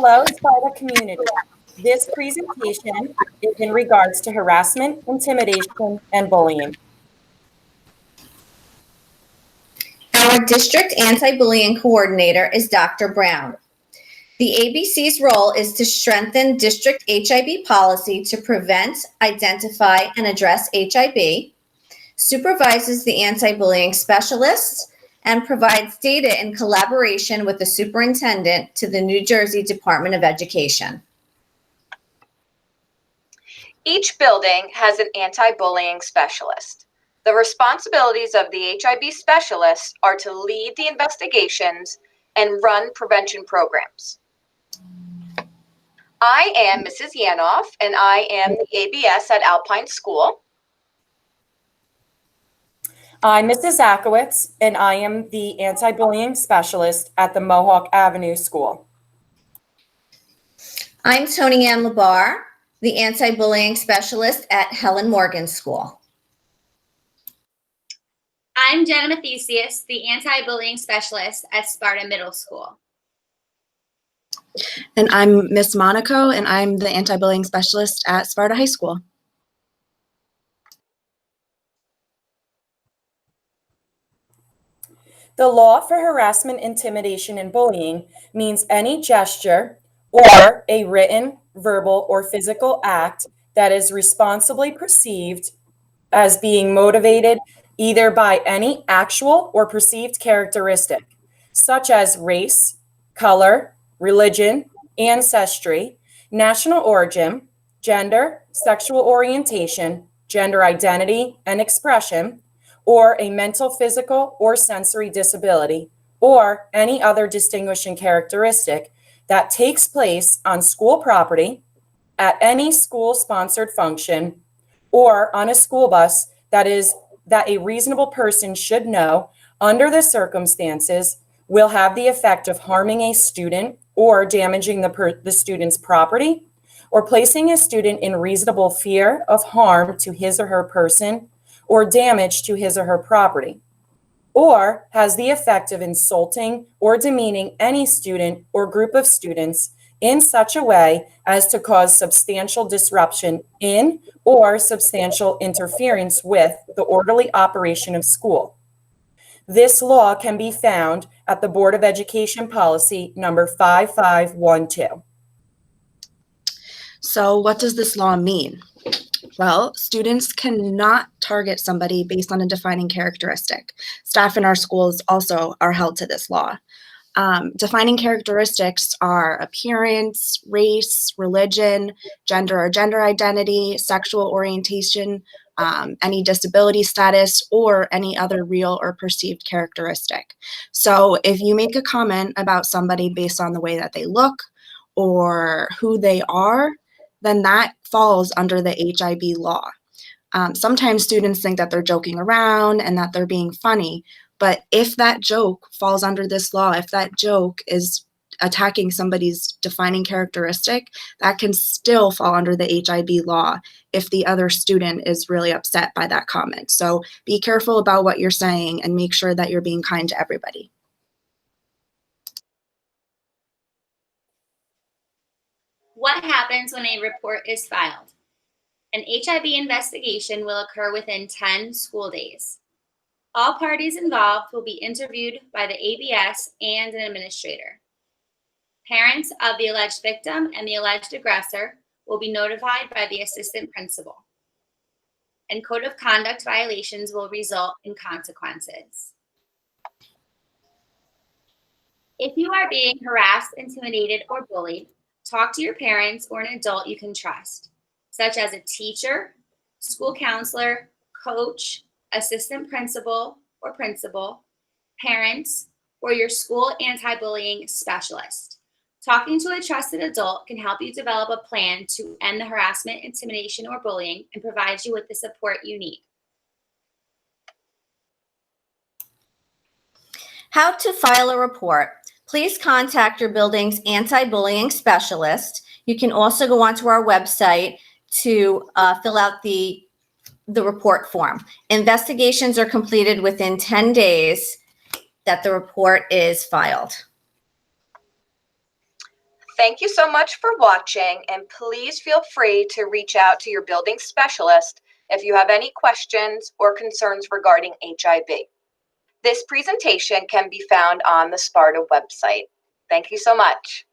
Hello, Sparta community. This presentation is in regards to harassment, intimidation, and bullying. Our district anti-bullying coordinator is Dr. Brown. The ABC's role is to strengthen district HIB policy to prevent, identify, and address HIB, supervises the anti-bullying specialists, and provides data in collaboration with the superintendent to the New Jersey Department of Education. Each building has an anti-bullying specialist. The responsibilities of the HIB specialists are to lead the investigations and run prevention programs. I am Mrs. Yanoff, and I am the ABS at Alpine School. I'm Mrs. Zakowitz, and I am the anti-bullying specialist at the Mohawk Avenue School. I'm Tony Ann Labar, the anti-bullying specialist at Helen Morgan School. I'm Jenna Mathesius, the anti-bullying specialist at Sparta Middle School. And I'm Miss Monaco, and I'm the anti-bullying specialist at Sparta High School. The law for harassment, intimidation, and bullying means any gesture or a written, verbal, or physical act that is responsibly perceived as being motivated either by any actual or perceived characteristic, such as race, color, religion, ancestry, national origin, gender, sexual orientation, gender identity and expression, or a mental, physical, or sensory disability, or any other distinguishing characteristic that takes place on school property, at any school-sponsored function, or on a school bus that a reasonable person should know, under the circumstances, will have the effect of harming a student or damaging the student's property, or placing a student in reasonable fear of harm to his or her person, or damage to his or her property, or has the effect of insulting or demeaning any student or group of students in such a way as to cause substantial disruption in or substantial interference with the orderly operation of school. This law can be found at the Board of Education Policy number 5512. So what does this law mean? Well, students cannot target somebody based on a defining characteristic. Staff in our schools also are held to this law. Defining characteristics are appearance, race, religion, gender or gender identity, sexual orientation, any disability status, or any other real or perceived characteristic. So if you make a comment about somebody based on the way that they look or who they are, then that falls under the HIB law. Sometimes students think that they're joking around and that they're being funny, but if that joke falls under this law, if that joke is attacking somebody's defining characteristic, that can still fall under the HIB law if the other student is really upset by that comment. So be careful about what you're saying and make sure that you're being kind to everybody. What happens when a report is filed? An HIB investigation will occur within 10 school days. All parties involved will be interviewed by the ABS and an administrator. Parents of the alleged victim and the alleged aggressor will be notified by the assistant principal. And code of conduct violations will result in consequences. If you are being harassed, intimidated, or bullied, talk to your parents or an adult you can trust, such as a teacher, school counselor, coach, assistant principal or principal, parents, or your school anti-bullying specialist. Talking to a trusted adult can help you develop a plan to end the harassment, intimidation, or bullying and provide you with the support you need. How to file a report. Please contact your building's anti-bullying specialist. You can also go onto our website to fill out the report form. Investigations are completed within 10 days that the report is filed. Thank you so much for watching, and please feel free to reach out to your building specialist if you have any questions or concerns regarding HIB. This presentation can be found on the Sparta website. Thank you so much.